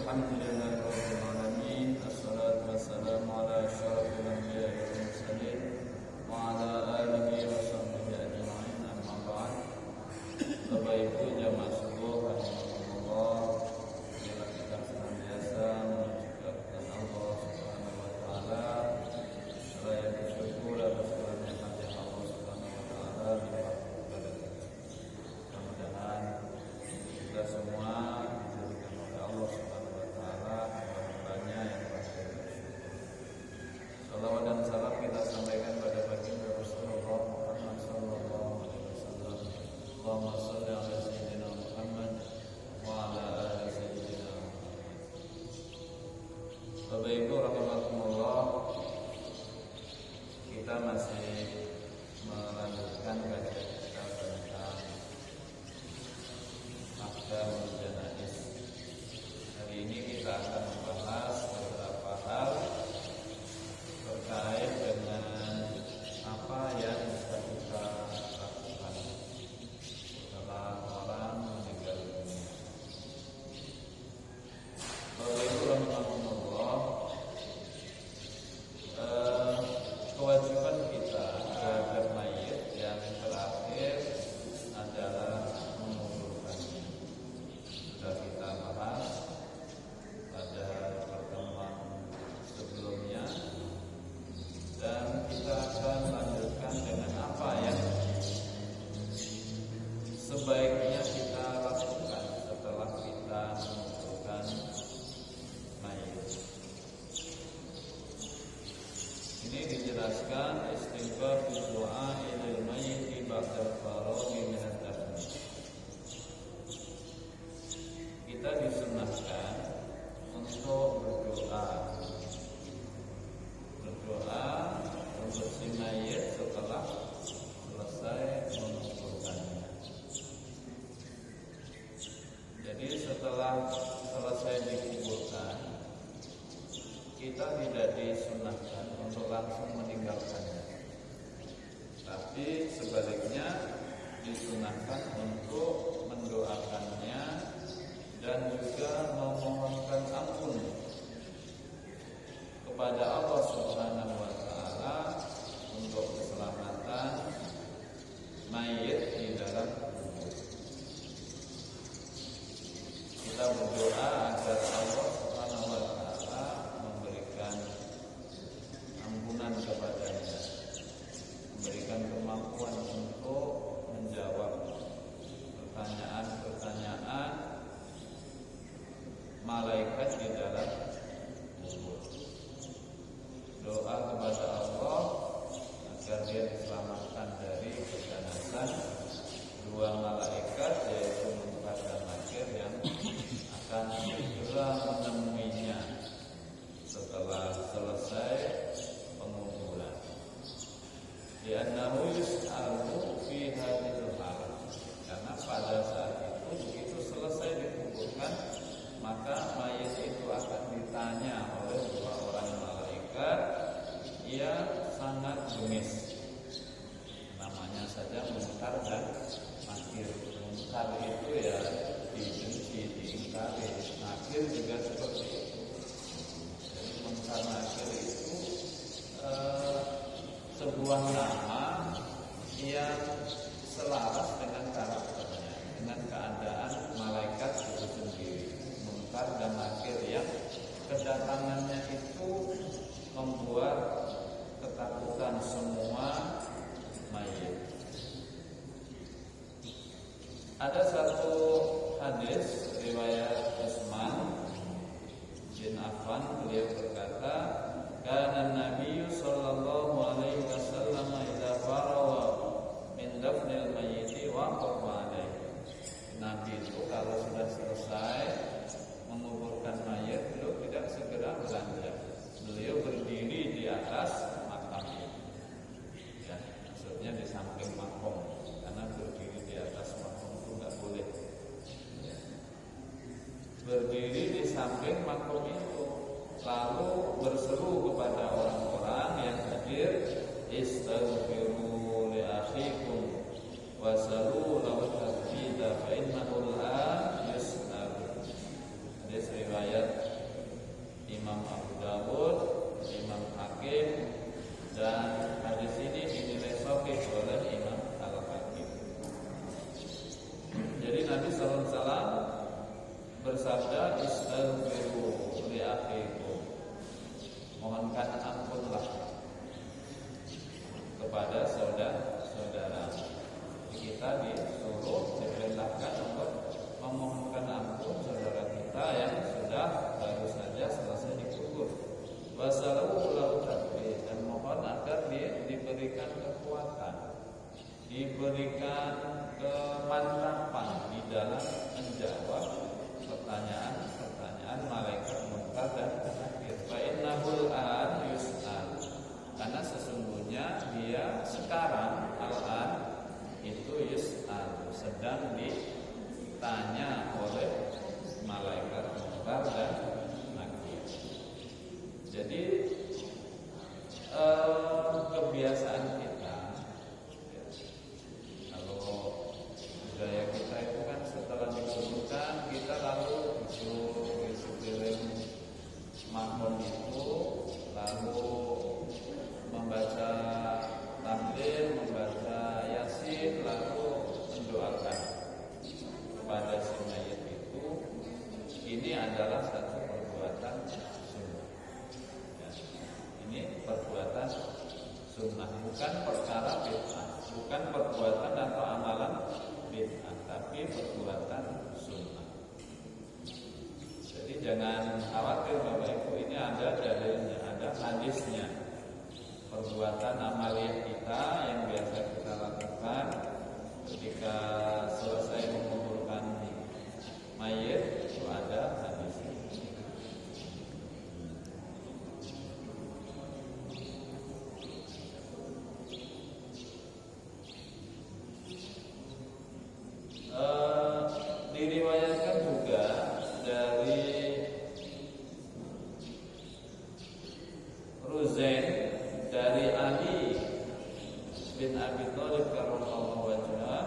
Alhamdulillahirabbil alamin. Assalatu wassalamu ala asyrafil anbiya'i wal mursalin wa ala alihi wa sahbihi ajma'in. Amma ba'd. Bapak Ibu jamaah subuh rahimakumullah, marilah kita senantiasa mengucapkan Allah Subhanahu wa taala seraya bersyukur atas segala nikmat yang Allah Subhanahu wa taala limpahkan kepada kita. Mudah-mudahan kita semua dijadikan oleh Allah Subhanahu wa taala hamba-hambanya yang pasti bersyukur. Salawat dan salam kita sampaikan pada baginda Rasulullah Muhammad sallallahu alaihi wasallam. Allahumma shalli ala sayyidina Muhammad wa ala ali sayyidina Muhammad. Bapak Ibu rahimakumullah, kita masih melanjutkan kajian kita tentang ahkamul janaiz. Hari ini kita akan membahas beberapa hal terkait dengan apa yang bisa kita lakukan setelah orang meninggal dunia. Bapak Ibu rahimakumullah, kewajiban kita terhadap mayit yang terakhir adalah menguburkannya. Sudah kita bahas pada pertemuan sebelumnya, dan kita akan lanjutkan dengan apa yang sebaiknya kita lakukan setelah kita menguburkan mayit. Ini dijelaskan istighfar doa ilal mayyit ba'da faraghi min ad-dafn. Kita disunahkan untuk berdoa untuk si mayit setelah selesai menguburkannya. Jadi setelah selesai dikuburkan, kita tidak disunahkan untuk langsung meninggalkannya, tapi sebaliknya disunahkan untuk mendoakannya dan juga memohonkan ampun kepada Allah Subhanahu wa taala untuk keselamatan mayit di dalam kubur. Kita berdoa agar Allah Subhanahu wa taala memberikan ampunan kepadanya, memberikan kemampuan untuk menjawab pertanyaan-pertanyaan malaikat di dalam kubur. Doa kepada Allah agar dia diselamatkan dari keganasan dua malaikat, yaitu Munkar dan Nakir, yang akan segera menemuinya setelah selesai penguburan. Li'annahu yus'alu fi hadhil hal, karena pada saat itu begitu selesai dikuburkan, maka mayit itu akan ditanya oleh dua orang malaikat yang sangat bengis. Namanya saja Munkar dan Nakir. Munkar itu ya dibenci, diingkari. Nakir juga seperti itu. Jadi Munkar Nakir itu sebuah nama yang selaras dengan karakternya, dengan keadaan malaikat itu sendiri. Munkar dan Nakir yang kedatangannya itu membuat ketakutan semua mayit. Ada satu hadis riwayat Utsman bin Affan, beliau berkata, kana Nabi sallallahu alaihi wasallam idza farawa min dafnil mayyit waqafa alaihi. Nabi itu kalau sudah selesai menguburkan mayit, beliau tidak segera beranjak. Beliau berdiri di atas makam itu. Ya, maksudnya di samping makom, karena berdiri di atas makom itu nggak boleh. Ya. Berdiri di samping makom itu, lalu berseru kepada orang-orang yang hadir, istaghfiru li akhikum wasalu lahu tafida fa innahu la yus'al. Hadis riwayat Imam Abu Dawud, Imam Hakim, dan hadis ini dinilai sahih oleh Imam Al-Hakim. Jadi Nabi SAW bersabda, istaghfiru li akhikum, mohonkan ampunlah kepada saudara-saudara. Kita disuruh, diperintahkan untuk memohonkan ampun saudara kita yang sudah baru saja selesai dikubur. Wasallallahu lahu taqdir, dan mohon agar diberikan kekuatan, diberikan kemantapan di dalam menjawab pertanyaan malaikat munkar dan nakir. Fa innahul an yus'al, karena sesungguhnya dia sekarang al-an itu yus'al, sedang ditanya oleh malaikat munkar dan nakir. Jadi kebiasaan kita, kalau budaya kita itu kan setelah dikuburkan kita lalu duduk di sekeliling makam itu, lalu membaca tahlil, membaca yasin, lalu mendoakan kepada si mayit itu. Ini adalah satu perbuatan sunnah. Ini perbuatan sunnah, bukan perkara bid'ah, bukan perbuatan atau amalan bid'ah, tapi perbuatan sunnah. Jadi jangan khawatir Bapak Ibu, ini ada dalilnya, ada hadisnya. Perbuatan amaliyah kita yang biasa kita lakukan ketika selesai menguburkan mayit itu ada hadisnya. Diriwayatkan juga dari Ruzain dari Ali bin Abi Thalib karramallahu wajhah,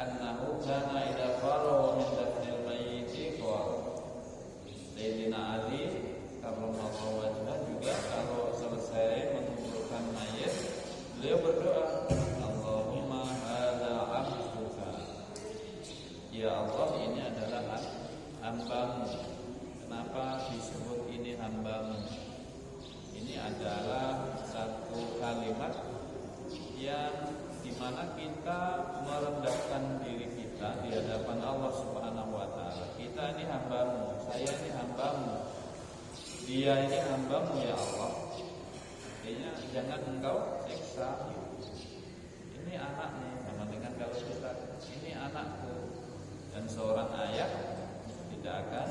annahu kana idza farawa min dafnil mayyit qala. Sayyidina Ali karramallahu wajhah juga kalau selesai menguburkan mayit, beliau berdoa, Allahumma hadza 'abduka, ya Allah, ini adalah hamba-Mu. Kenapa disebut ini hamba-Mu? Ini adalah satu kalimat yang dimana kita merendahkan diri kita di hadapan Allah Subhanahu wa Ta'ala. Kita ini hamba-Mu, saya ini hamba-Mu, dia ini hamba-Mu ya Allah. Artinya jangan Engkau siksa. Ini anaknya, sama dengan kalau kita, ini anakku. Dan seorang ayah tidak akan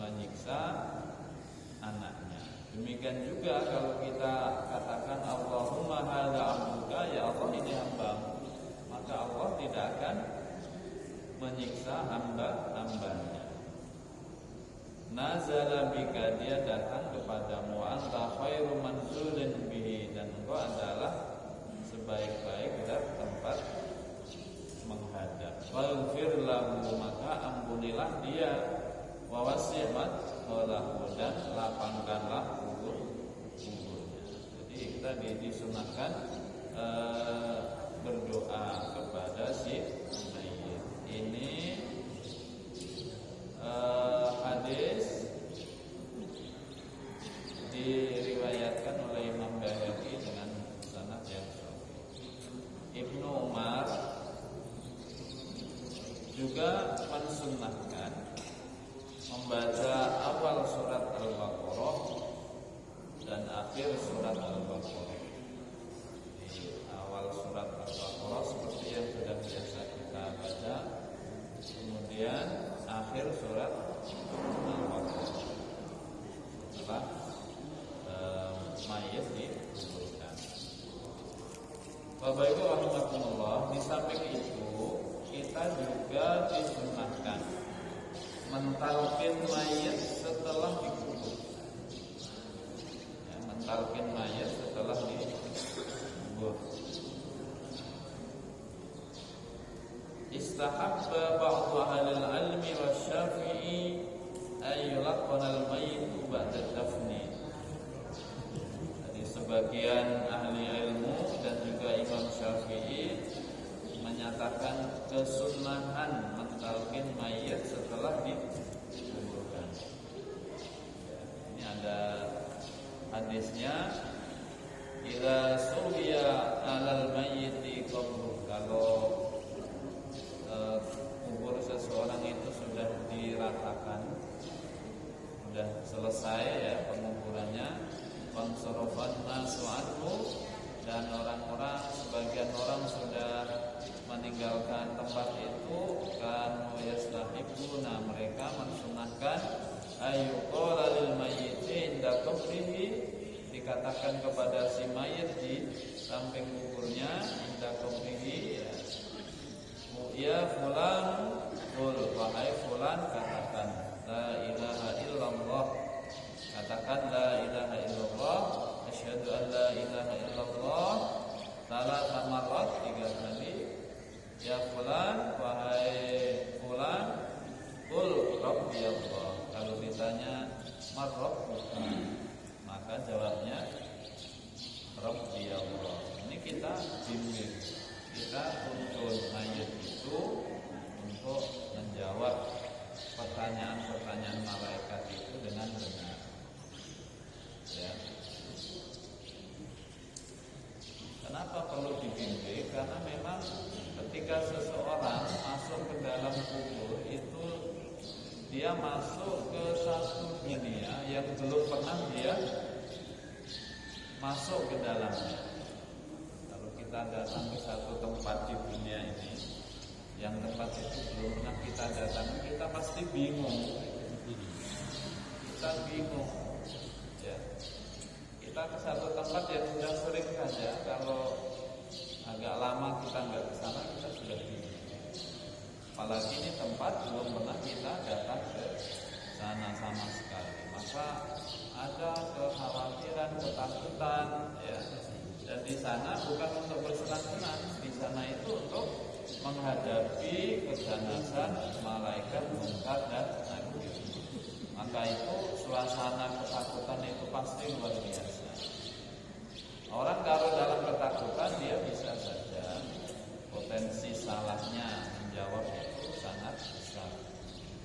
menyiksa anaknya. Demikian juga kalau kita katakan Allahumma hadza 'abduka, ya Allah ini hamba-Mu, maka Allah tidak akan menyiksa hamba-hambanya. Nazala bika, dia datang kepadamu, anta khairu manzulin bihi, dan engkau adalah sebaik-baik tempat menghadap. Waghfir lahu, maka ampunilah dia, wa wasi'mat lahu, dan lapangkanlah kuburnya. Jadi kita disunahkan berdoa kepada si mayit. Ini hadis diriwayatkan oleh Imam Baihaqi dengan sanad yang sahih. Ibnu Umar juga mensunnahkan membaca awal surat Al-Baqarah dan akhir surat Al-Baqarah. Di awal surat Al-Baqarah seperti yang sudah biasa kita baca, kemudian akhir surat Al-Baqarah setelah mayit dikuburkan. Bapak Ibu rahimakumullah, di samping itu kita juga disunahkan mentalqin mayit setelah dikubur. Ya, mentalqin mayit setelah dikubur. Istahabba ba'du ahlil ilmi wa syafi'i ay yulaqqana al-mayyit ba'da selesai ya penguburannya, Fansarafan nasu anhu, dan orang-orang, sebagian orang sudah meninggalkan tempat itu. Kanu yastahibuna, mereka mensunahkan ayyuqala lil mayyiti inda qabrihi, dikatakan kepada si mayit di samping kuburnya, inda qabrihi ya fulan, qul wahai fulan, katakan la ilaha illallah, katakan la ilaha illallah, asyhadu an la ilaha illallah, salatan marrat, 3 kali. Ya fulan, wahai fulan, qul rabbi Allah. Kalau ditanya man rabbuka, maka jawabnya rabbi Allah. Ini kita bimbing, kita tuntun mayit itu untuk menjawab pertanyaan-pertanyaan malaikat itu dengan benar. Ya. Kenapa perlu dibimbing? Karena memang ketika seseorang masuk ke dalam kubur itu dia masuk ke satu dunia yang belum pernah dia masuk ke dalamnya. Kalau kita datang ke satu tempat di dunia ini, yang tempat itu belum pernah kita datangi, kita pasti bingung. Kita bingung. Ya. Kita ke satu tempat yang sudah sering saja, kalau agak lama kita nggak ke sana, kita sudah bingung. Apalagi ini tempat belum pernah kita datang ke sana sama sekali, maka ada kekhawatiran, ketakutan, ya. Dan di sana bukan untuk bersenang-senang, di sana itu untuk menghadapi keganasan malaikat Munkar dan Nakir. Maka itu suasana ketakutan itu pasti luar biasa. Orang kalau dalam ketakutan dia bisa saja potensi salahnya menjawab itu sangat besar.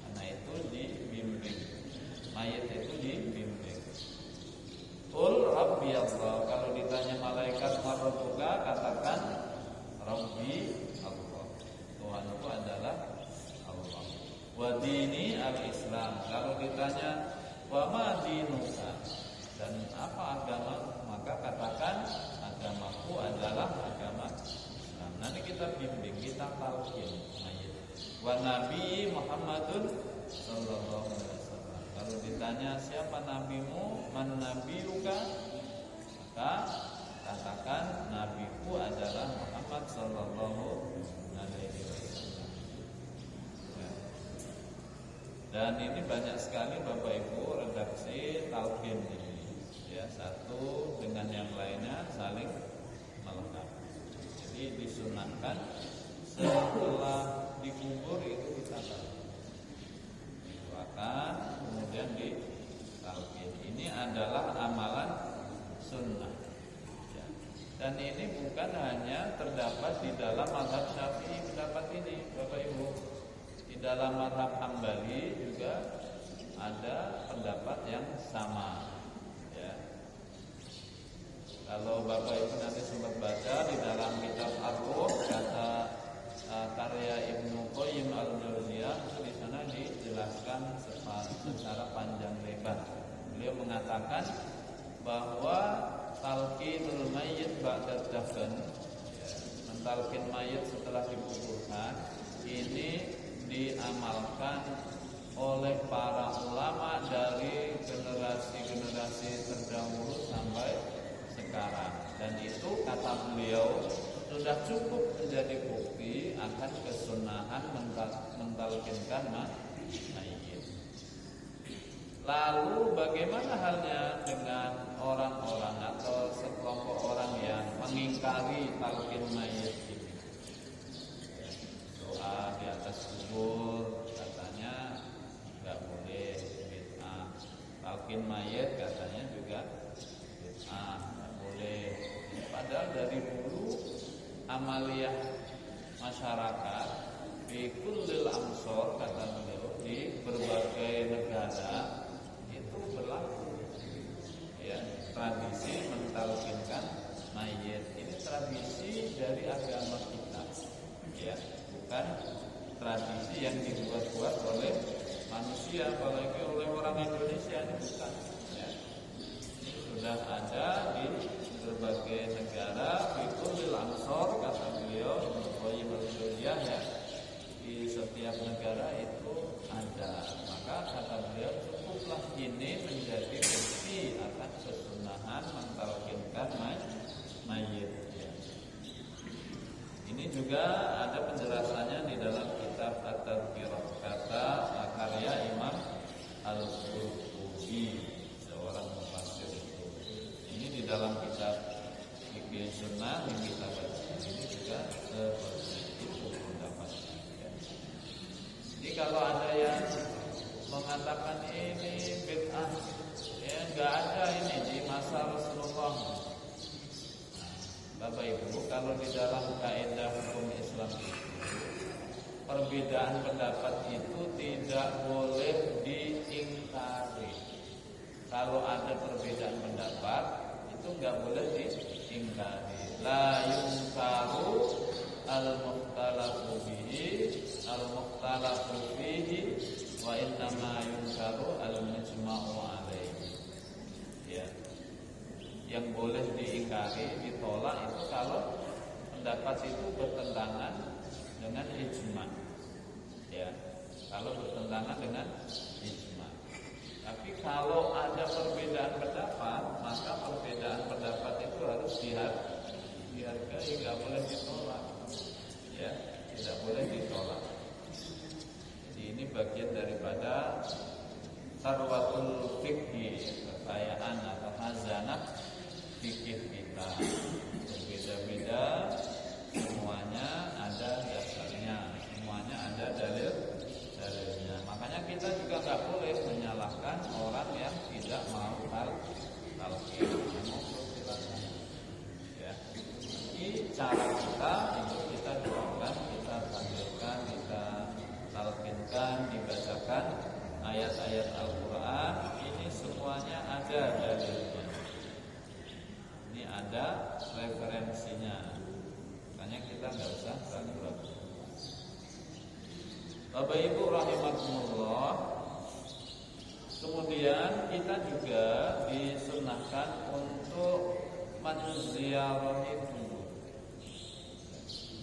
Karena itu dibimbing, mayit itu dibimbing. Qul rabbi Allah. Kalau ditanya malaikat marbuka, katakan rabbi Allah, Tuhanku adalah Allah. Wa dini al-Islam. Kalau ditanya wa ma dinuka, dan apa agama, maka katakan agamaku adalah agama Islam. Nanti kita bimbing, kita talqin mayit. Wa nabi Muhammadun sallallahu alaihi wasallam. Kalau ditanya siapa nabimu, man nabiyuka, maka katakan nabiku adalah Muhammad sallallahu alaihi wasallam. Dan ini banyak sekali Bapak Ibu redaksi talqin ini. Ya, satu dengan yang lainnya saling melengkapi. Jadi disunahkan setelah dikubur itu kita doakan, kemudian ditalqin. Ini adalah amalan sunnah. Ya. Dan ini bukan hanya terdapat di dalam mazhab Syafi'i pendapat ini, Bapak Ibu. Di dalam mazhab Hambali juga ada pendapat yang sama. Ya. Kalau Bapak Ibu nanti sempat baca di dalam kitab Ar-Ruh, kata karya Ibnu Qayyim al-Jauziyah, di sana dijelaskan secara panjang lebar. Beliau mengatakan bahwa talqinul mayyit ba'da dafn, mentalqin mayit setelah dikuburkan, ini diamalkan oleh para ulama dari generasi-generasi terdahulu sampai sekarang. Dan itu kata beliau sudah cukup menjadi bukti akan kesunahan mentalqinkan mayit. Lalu bagaimana halnya dengan orang-orang atau sekelompok orang yang mengingkari talqin mayit ini? Doa di atas kubur katanya nggak boleh, bid'ah. Talqin mayit katanya juga bid'ah, nggak boleh. Padahal dari dulu amaliyah masyarakat di kullil amsor, kata beliau, di berbagai negara itu berlaku. Ya, tradisi mentalqinkan mayit ini tradisi dari agama kita. Ya, bukan tradisi yang dibuat-buat oleh manusia, apalagi oleh orang Indonesia ini bukan. Ya. Sudah ada di berbagai negara, fiqhul ansor kata beliau Qayyim al-Jauziyah ya. Di setiap negara itu ada. Maka kata beliau cukuplah ini menjadi bukti akan kesunahan mentalkinkan mayit. Ya. Ini juga ada penjelasannya di dalam kitab At-Tadhkirah, kata karya Imam Al-Qurtubi, seorang mufassir itu. Ini di dalam kitab Fikih Sunnah yang kita baca ini juga seperti itu pendapatnya. Ya. Jadi kalau ada yang mengatakan ini bid'ah, ya nggak ada ini di masa Rasulullah. Bapak Ibu, kalau di dalam kaidah hukum Islam itu perbedaan pendapat itu tidak boleh diingkari. Kalau ada perbedaan pendapat itu nggak boleh diingkari. La yunkaru al-mukhtalafu fihi wa innama yunkaru al-mujma'u alaihi. Ya. Yang boleh diingkari, ditolak itu kalau pendapat itu bertentangan dengan ijma. Ya. Kalau bertentangan dengan ijma. Tapi kalau ada perbedaan pendapat, maka perbedaan pendapat itu harus dihargai, nggak boleh ditolak. Ya, tidak boleh ditolak. Jadi ini bagian daripada sarwatul fikih, kekayaan atau khazanah fikih kita. Berbeda-beda, semuanya ada dasarnya, semuanya ada dalilnya. Makanya kita juga nggak boleh menyalahkan orang yang tidak mau talqin. Ya, ini cara kita untuk kita doakan, kita panggilkan, kita talqinkan, dibacakan ayat-ayat Al-Quran. Ini semuanya ada dalilnya. Ini ada referensinya. Makanya kita nggak usah ragu-ragu. Bapak Ibu rahimakumullah. Kemudian kita juga disunahkan untuk menziarahi kubur.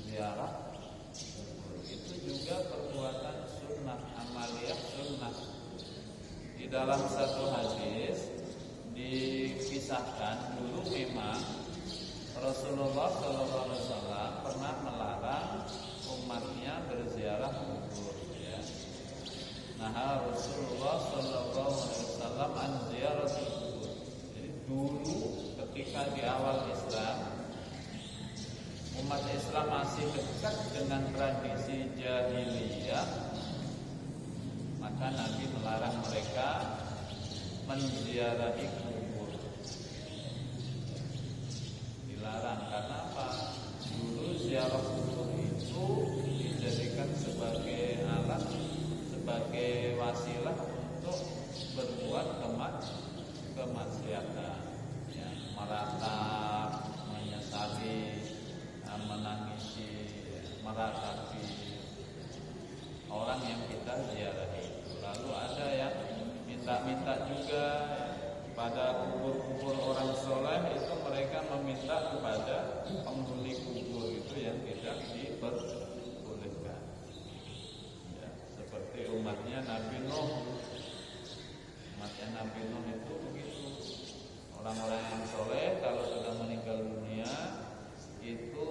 Ziarah kubur itu juga perbuatan sunnah, amaliyah sunnah. Di dalam satu hadis dikisahkan dulu memang Rasulullah SAW pernah melarang umatnya berziarah kubur. Ya. Nah, Rasulullah SAW an ziyaratul kubur. Jadi dulu ketika di awal Islam, umat Islam masih dekat dengan tradisi jahiliyah, maka Nabi melarang mereka menziarahi kubur. Dilarang karena apa? Dulu ziarah kubur itu dijadikan sebagai alat, sebagai wasilah untuk berbuat kemaksiatan, ya, meratap, menyesali, menangisi, meratapi orang yang kita ziarahi. Lalu ada yang minta-minta juga pada kubur-kubur orang soleh itu, mereka meminta kepada penghuni kubur itu yang tidak diperbolehkan. Ya, seperti umatnya Nabi Nuh. Umatnya Nabi Nuh itu begitu. Orang-orang yang soleh kalau sudah meninggal dunia itu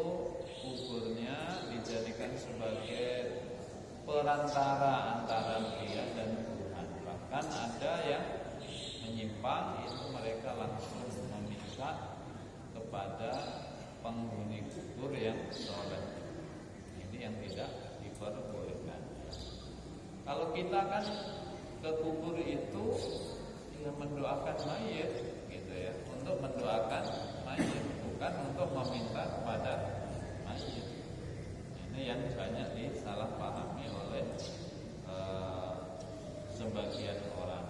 kuburnya dijadikan sebagai perantara antara dia dan Tuhan. Bahkan ada yang menyimpang, itu mereka langsung meminta kepada penghuni kubur yang soleh. Ini yang tidak diperbolehkan. Kalau kita kan ke kubur itu ya mendoakan mayit, gitu ya, untuk mendoakan mayit, bukan untuk meminta kepada mayit. Ini yang banyak disalahpahami oleh sebagian orang.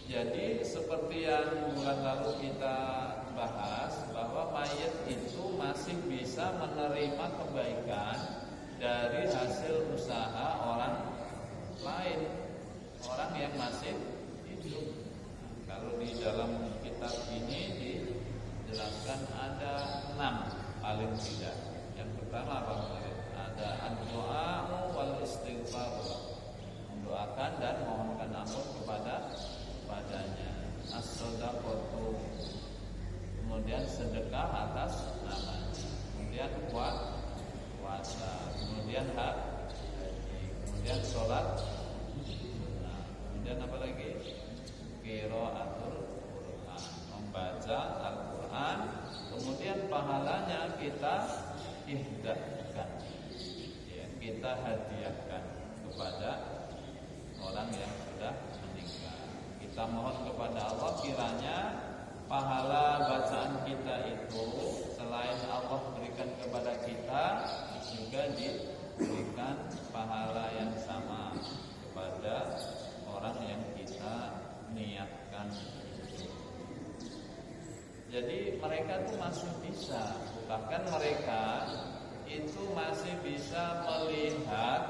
Jadi seperti yang bulan lalu kita bahas, bahwa mayit itu masih bisa menerima kebaikan dari hasil usaha orang selain orang yang masih hidup. Kalau di dalam kitab ini dijelaskan ada 6 paling tidak. Yang pertama apa? Ada ad-du'a wal istighfar, mendoakan dan mohonkan ampun kepadanya. As-shadaqatu, kemudian sedekah atas namanya, kemudian puasa, kemudian haji, kemudian sholat sunnah, kemudian apa lagi? Qiraatul Quran, membaca Al-Quran, kemudian pahalanya kita ihdakan, ya, kita hadiahkan kepada orang yang sudah meninggal. Kita mohon kepada Allah kiranya pahala bacaan kita itu selain Allah berikan kepada kita, juga diberikan pahala yang sama kepada orang yang kita niatkan. Jadi mereka itu masih bisa, bahkan mereka itu masih bisa melihat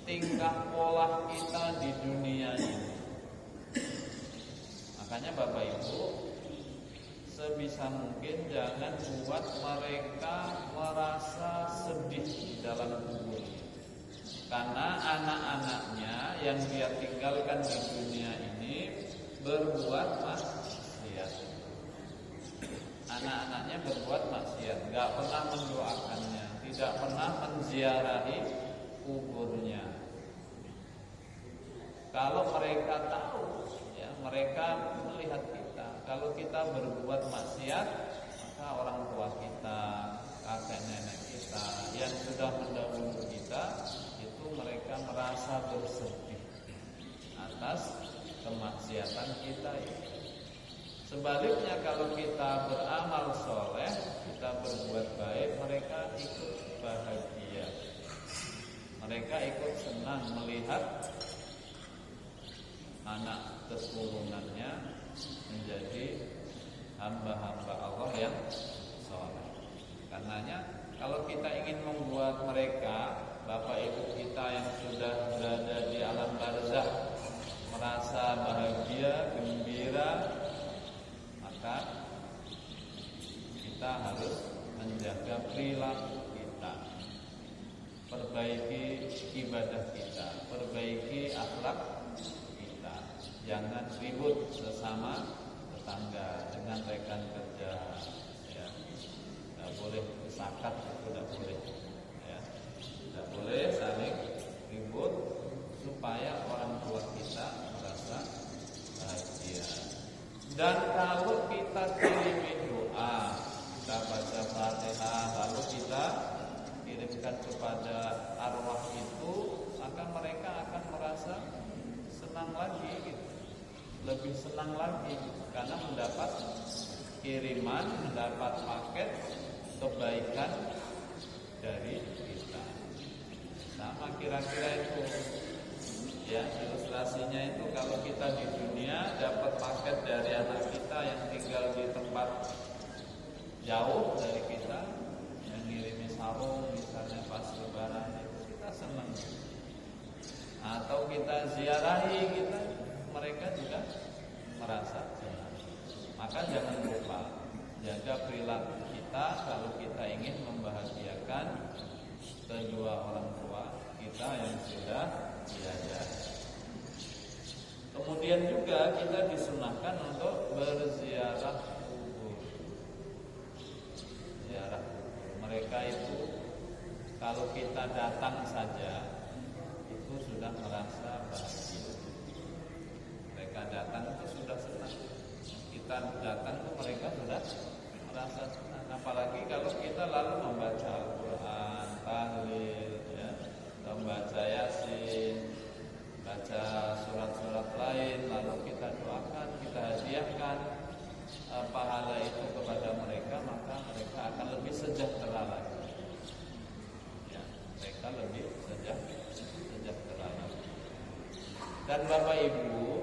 tingkah pola kita di dunia ini. Makanya Bapak Ibu, sebisa mungkin jangan buat mereka merasa sedih di dalam kubur. Karena anak-anaknya yang dia tinggalkan di dunia ini berbuat maksiat. Anak-anaknya berbuat maksiat, gak pernah mendoakannya, tidak pernah menziarahi kuburnya. Kalau mereka tahu, ya, mereka melihat kita, kalau kita berbuat maksiat, maka orang tua kita, kakek nenek kita yang sudah mendahului kita, itu mereka merasa bersedih atas kemaksiatan kita itu. Sebaliknya kalau kita beramal soleh, kita berbuat baik, mereka ikut bahagia, mereka ikut senang melihat anak keturunannya menjadi hamba-hamba Allah yang soleh. Karenanya kalau kita ingin membuat mereka, bapak ibu kita yang sudah berada di alam barzakh, merasa bahagia, gembira, maka kita harus menjaga perilaku kita, perbaiki ibadah kita, perbaiki akhlak. Jangan ribut sesama tetangga dengan rekan kerja, ya. Tidak boleh sakat, tidak boleh, ya. Tidak boleh saling ribut supaya orang tua kita merasa bahagia. Dan kalau kita kirimi doa, kita baca Fatihah, lalu kita kirimkan kepada arwah itu, maka mereka akan merasa senang lagi, gitu. Lebih senang lagi karena mendapat kiriman, mendapat paket kebaikan dari kita. Sama kira-kira itu, ya, ilustrasinya itu kalau kita di dunia dapat paket dari anak kita yang tinggal di tempat jauh dari kita, yang ngirimi sarung misalnya pas lebaran, itu kita senang. Atau kita ziarahi kita, mereka juga merasa senang. Maka jangan lupa jaga perilaku kita kalau kita ingin membahagiakan kedua orang tua kita yang sudah tiada. Kemudian juga kita disunahkan untuk berziarah kubur. Ziarah kubur. Mereka itu kalau kita datang saja itu sudah merasa bahagia. Mereka datang itu sudah senang. Kita datang itu mereka sudah merasa senang. Apalagi kalau kita lalu membaca Al-Quran, tahlil, ya, membaca Yasin, baca surat-surat lain, lalu kita doakan, kita hadiahkan pahala itu kepada mereka, maka mereka akan lebih sejahtera lagi. Ya, mereka lebih sejahtera lagi. Dan Bapak Ibu,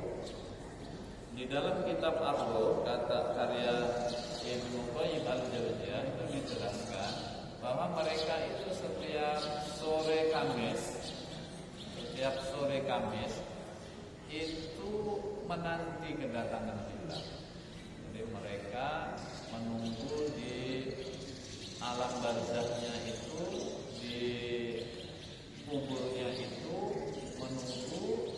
di dalam kitab Ar-Ruh, kata karya Ibnu Qayyim al-Jauziyah itu dijelaskan bahwa mereka itu setiap sore Kamis setiap sore Kamis itu menanti kedatangan kita. Jadi mereka menunggu di alam barzahnya itu, di kuburnya itu, menunggu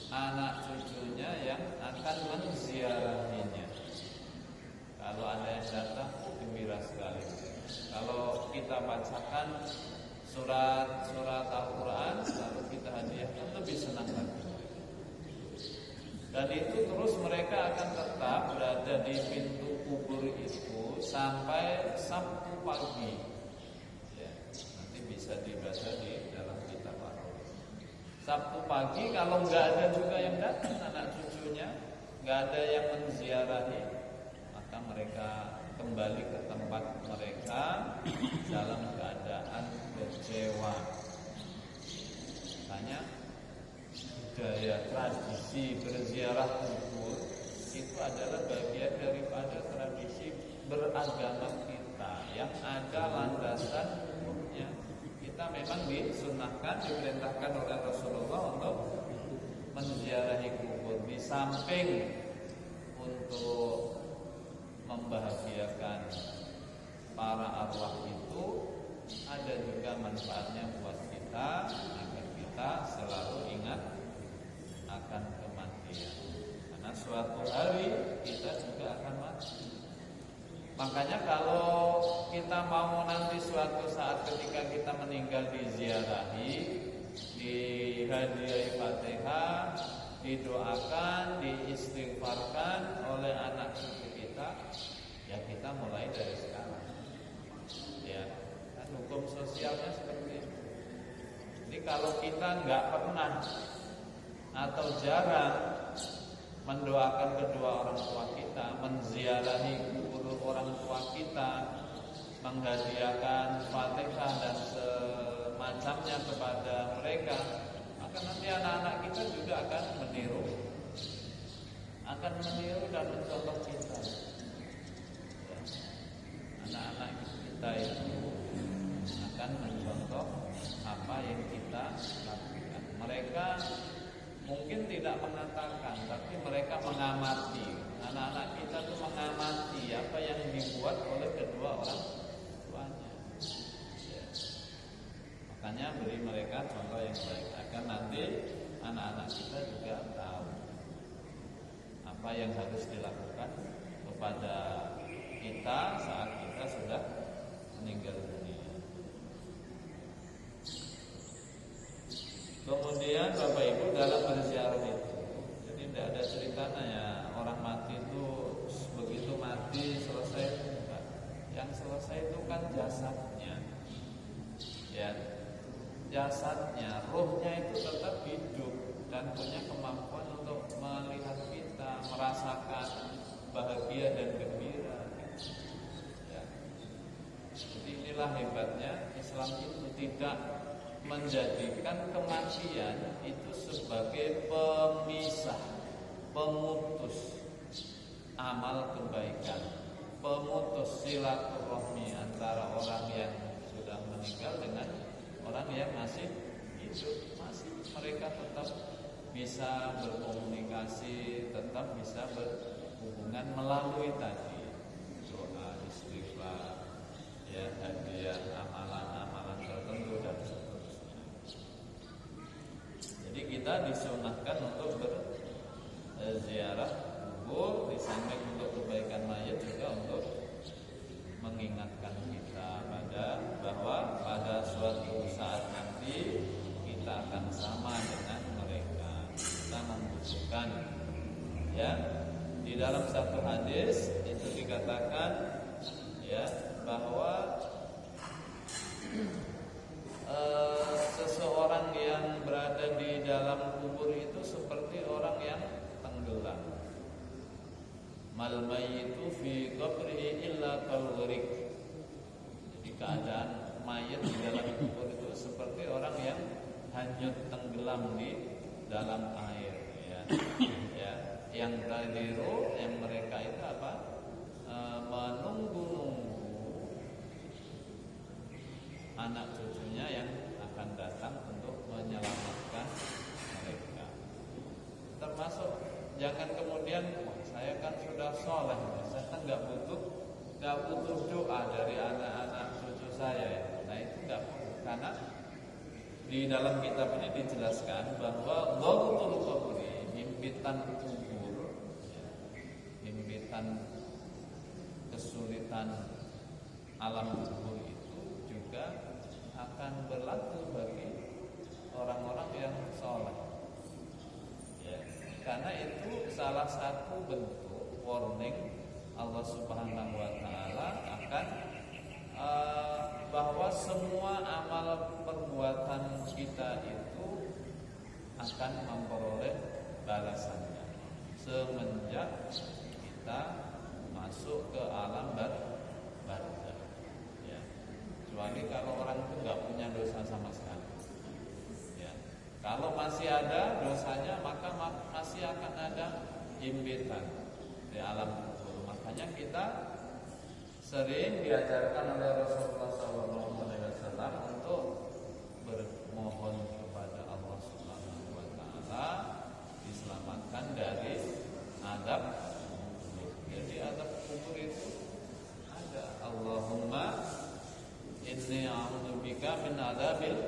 anak cucunya yang akan menziarahinya. Kalau ada yang datang, gembira sekali. Kalau kita bacakan surat Al-Quran, lalu kita hadiahkan, lebih senang lagi. Dan itu terus mereka akan tetap berada di pintu kubur itu sampai Sabtu pagi. Ya, nanti bisa dibaca di dalam kitab Al-Quran. Sabtu pagi kalau nggak ada juga yang datang anak cucunya, nggak ada yang menziarahi, maka mereka kembali ke tempat mereka dalam keadaan kecewa. Makanya budaya tradisi berziarah kubur itu adalah bagian daripada tradisi beragama kita yang ada landasan hukumnya. Kita memang disunahkan, diperintahkan oleh Rasulullah untuk menziarahi kubur. Di samping untuk membahagiakan para arwah itu, ada juga manfaatnya buat kita agar kita selalu ingat akan kematian. Karena suatu hari kita juga akan mati. Makanya kalau kita mau nanti suatu saat ketika kita meninggal diziarahi, dihadiahi Fatihah, didoakan, diistighfarkan oleh anak cucu kita, ya kita mulai dari sekarang. Ya, kan hukum sosialnya seperti itu. Jadi kalau kita nggak pernah atau jarang mendoakan kedua orang tua kita, menziarahi kubur orang tua kita, menghadiahkan Fatihah dan semacamnya kepada mereka, maka nanti anak-anak kita juga akan meniru dan mencontoh kita. Ya. Anak-anak kita itu akan mencontoh apa yang kita lakukan. Mereka mungkin tidak mengatakan, tapi mereka mengamati. Anak-anak kita itu mengamati apa yang dibuat oleh kedua orang tuanya. Ya. Makanya beri mereka contoh yang baik, agar nanti anak-anak kita juga tahu apa yang harus dilakukan kepada kita saat kita sudah meninggal dunia. Kemudian Bapak Ibu dalam berziarah itu, jadi tidak ada ceritanya ya orang mati itu begitu mati selesai itu enggak. Yang selesai itu kan jasadnya, ya jasadnya, rohnya itu tetap hidup dan punya kemampuan untuk melihat kita, merasakan bahagia dan gembira. Ya. Jadi inilah hebatnya Islam itu tidak menjadikan kematian itu sebagai pemisah, pemutus amal kebaikan, pemutus silaturahmi antara orang yang sudah meninggal dengan orang yang masih hidup. Masih mereka tetap bisa berkomunikasi, tetap bisa berhubungan melalui tadi doa, istighfar, ya hadiah, amalan-amalan tertentu dan seterusnya. Jadi kita disunahkan untuk berziarah kubur, di samping untuk kebaikan mayat juga untuk mengingatkan kita bahwa pada suatu saat nanti kita akan sama dengan mereka. Kita membutuhkan, ya. Di dalam satu hadis itu dikatakan, ya, bahwa seseorang yang berada di dalam kubur itu seperti orang yang tenggelam. Mal mayyitu fi qabrihi illa kalgharik. Jadi keadaan mayat di dalam kubur itu seperti orang yang hanyut tenggelam di dalam air, ya. Ya, yang tadiru, yang mereka itu apa? Menunggu-nunggu anak cucunya yang akan datang untuk menyelamatkan Jangan kemudian saya kan sudah soleh, saya kan nggak butuh doa dari anak-anak cucu saya. Nah itu nggak perlu, karena di dalam kitab ini dijelaskan bahwa Dhautul Qabri, himpitan kubur, himpitan kesulitan alam kubur itu juga akan berlaku bagi orang-orang yang soleh. Ya, karena itu salah satu bentuk warning Allah Subhanahu wa Ta'ala akan bahwa semua amal perbuatan kita itu akan memperoleh balasannya semenjak kita masuk ke alam barzakh. Ya. Kecuali kalau orang itu nggak punya dosa sama sekali. Ya. Kalau masih ada dosanya, maka masih akan ada himpitan di alam kubur. Makanya kita sering diajarkan oleh Rasulullah SAW untuk bermohon kepada Allah Subhanahu wa Ta'ala diselamatkan dari azab kubur. Jadi azab kubur itu ada. Allahumma inni a'udzubika min adzabil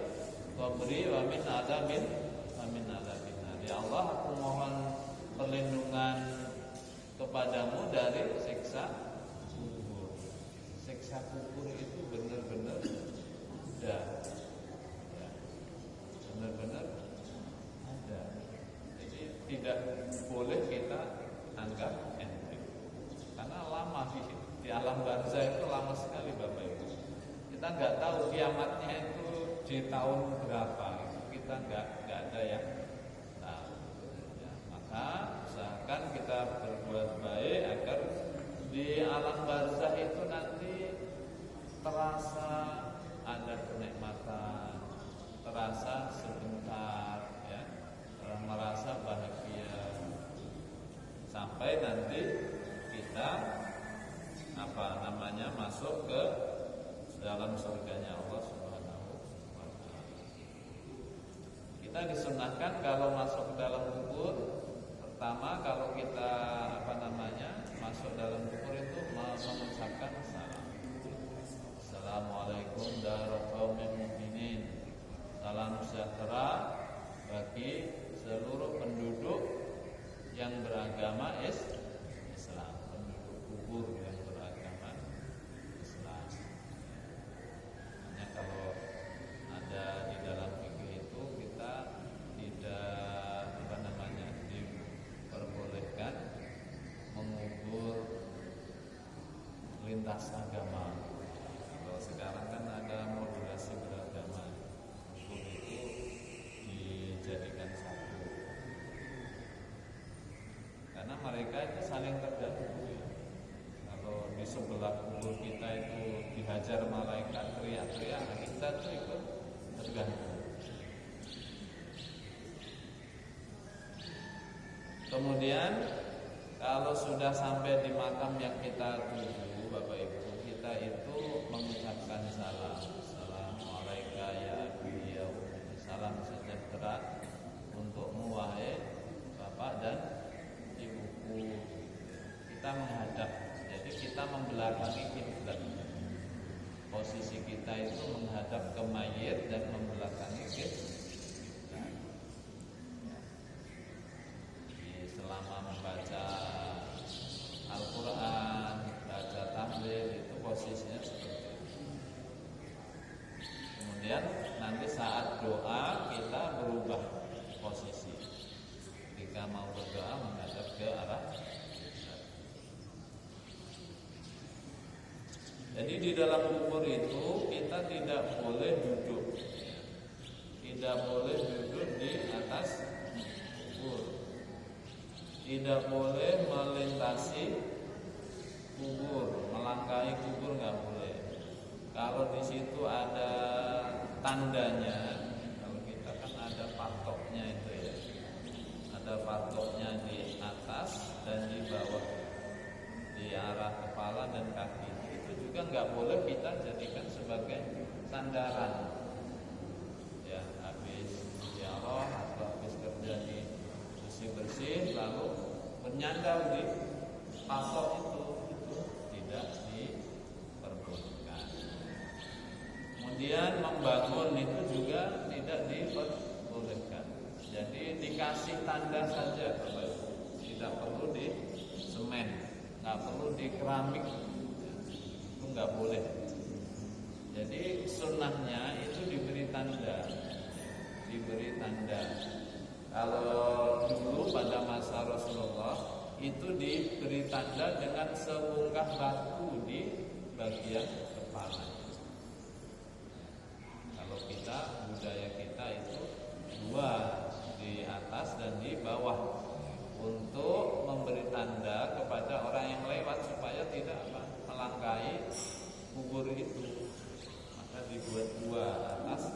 qabri wa min adzabil nar. Ya Allah, aku mohon perlindungan kepadamu dari siksa kubur. Siksa kubur itu benar-benar ada, ya, benar-benar ada. Jadi tidak boleh kita anggap enteng, karena lama di alam barzakh itu lama sekali Bapak Ibu. Kita nggak tahu kiamatnya itu di tahun berapa, kita nggak ada yang tahu. Ya, maka usahakan kita berbuat baik agar di alam barzakh itu nanti terasa ada kenikmatan, terasa sebentar, ya, merasa bahagia sampai nanti kita masuk ke dalam surganya Allah Subhanahu wa Ta'ala. Kita disunahkan kalau masuk ke dalam kubur, pertama kalau kita masuk dalam kubur itu mengucapkan salam. Assalamualaikum warahmatullahi wabarakatuh. Salam sejahtera bagi seluruh penduduk yang beragama Islam, penduduk kubur yang beragama Islam. Hanya kalau ada di dalam fikih itu kita tidak diperbolehkan mengubur lintas agama. Kalau sekarang kan ada moderasi beragama, kubur itu dijadikan satu. Karena mereka itu saling terganggu ya. Kalau di sebelah kubur kita itu dihajar malaikat teriak-teriak, kita tuh ikut terganggu. Kemudian kalau sudah sampai di makam yang kita tuju, Bapak Ibu, kita itu mengucapkan salam. Assalamualaikum ya Abi ya Umi. Salam sejahtera untukmu wahai Bapak dan Ibuku. Kita menghadap, jadi kita membelakangi kiblat. Posisi kita itu menghadap ke mayit dan membelakangi kiblat. Selama membaca Al-Quran, baca tahlil, itu posisinya seperti itu. Kemudian nanti saat doa kita berubah posisi. Ketika mau berdoa menghadap ke arah. Jadi di dalam kubur itu kita tidak boleh duduk, tidak boleh duduk di atas kubur. Tidak boleh melintasi kubur, melangkahi kubur nggak boleh. Kalau di situ ada tandanya, kalau kita kan ada patoknya itu ya, ada patoknya di atas dan di bawah, di arah kepala dan kaki. Itu juga nggak boleh kita jadikan sebagai sandaran. Ya, habis ziarah atau habis kerja di bersih lalu Penyandang di patok itu tidak diperbolehkan. Kemudian membangun itu juga tidak diperbolehkan. Jadi dikasih tanda saja, Bapak Ibu. Tidak perlu di semen, nggak perlu di keramik, itu nggak boleh. Jadi sunnahnya itu diberi tanda. Kalau dulu pada masa Rasulullah itu diberi tanda dengan sebungkah batu di bagian kepala. Kalau kita, budaya kita itu dua, di atas dan di bawah, untuk memberi tanda kepada orang yang lewat supaya tidak melangkahi kubur itu. Maka dibuat dua, atas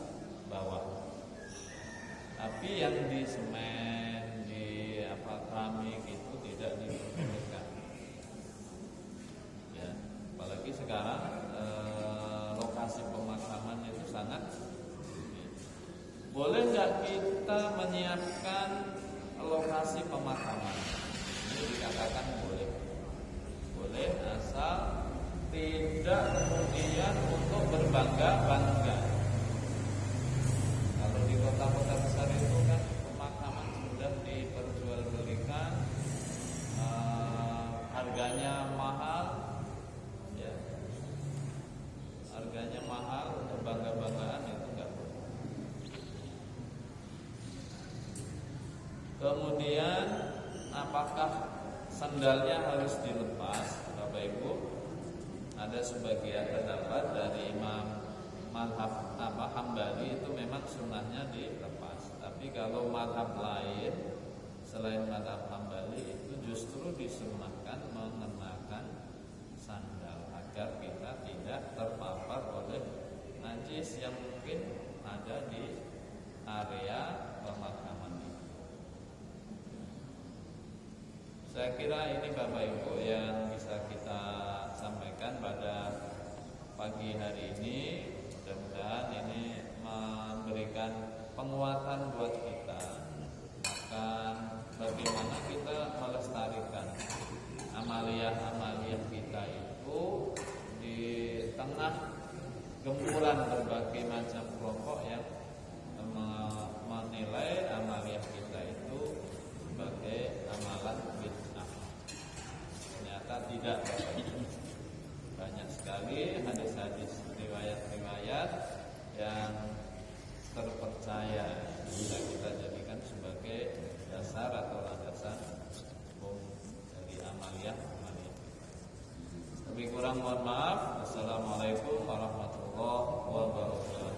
bawah. Tapi yang di semen, di keramik itu tidak diperbolehkan. Ya, apalagi sekarang lokasi pemakaman itu sangat. Boleh nggak kita menyiapkan lokasi pemakaman? Ini dikatakan boleh. Boleh asal tidak kemudian untuk berbangga-bangga. Kalau di kota-kota besar itu kan pemakaman sudah diperjualbelikan, harganya mahal, ya. Harganya mahal untuk bangga-banggaan itu enggak boleh. Kemudian apakah sandalnya harus dilepas, Bapak Ibu? Ada sebagian pendapat dari Imam mazhab Hambali itu memang sunnahnya dilepas. Tapi kalau mazhab lain selain mazhab Hambali itu justru disunnahkan mengenakan sandal agar kita tidak terpapar oleh najis yang mungkin ada di area pemakaman itu. Saya kira ini Bapak Ibu yang bisa kita sampaikan pada pagi hari ini. Mudah-mudahan ini memberikan penguatan buat kita akan bagaimana kita melestarikan amaliyah kita itu di tengah gempuran berbagai macam kelompok yang menilai amaliyah kita itu sebagai amalan bid'ah. Ternyata tidak. Banyak sekali hadis-hadis, riwayat-riwayat yang terpercaya bisa kita jadikan sebagai dasar atau landasan hukum dari amaliyah. Lebih kurang mohon maaf. Assalamualaikum warahmatullahi wabarakatuh.